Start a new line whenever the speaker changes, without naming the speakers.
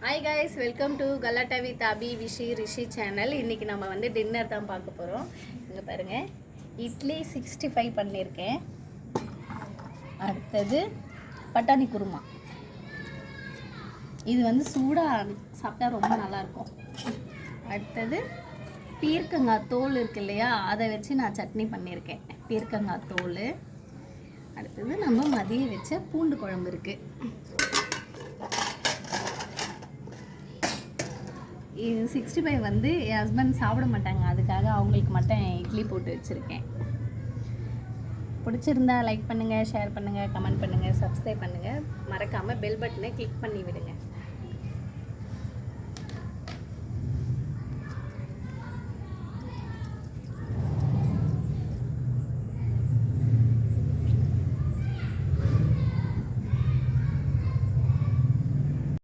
Hi guys, welcome to Galatta with Abi Vishi Rishi channel. இன்றைக்கி நம்ம வந்து டின்னர் தான் பார்க்க போகிறோம். இங்கே பாருங்கள், இட்லி 65 பண்ணியிருக்கேன். அடுத்தது பட்டாணி குருமா. இது வந்து சூடாக சாப்பிட்டா ரொம்ப நல்லாயிருக்கும். அடுத்தது பீர்க்கங்காய் தோல் இருக்கு இல்லையா, அதை வச்சு நான் சட்னி பண்ணியிருக்கேன், பீர்க்கங்காய் தோல். அடுத்தது நம்ம மதியம் வச்ச பூண்டு குழம்பு இருக்குது. இது 65 வந்து என் ஹஸ்பண்ட் சாப்பிட மாட்டாங்க, அதுக்காக அவங்களுக்கு மட்டும் இட்லி போட்டு வச்சுருக்கேன். பிடிச்சிருந்தா லைக் பண்ணுங்கள், ஷேர் பண்ணுங்கள், கமெண்ட் பண்ணுங்கள், சப்ஸ்கிரைப் பண்ணுங்கள். மறக்காமல் பெல் பட்டனை கிளிக் பண்ணி விடுங்க.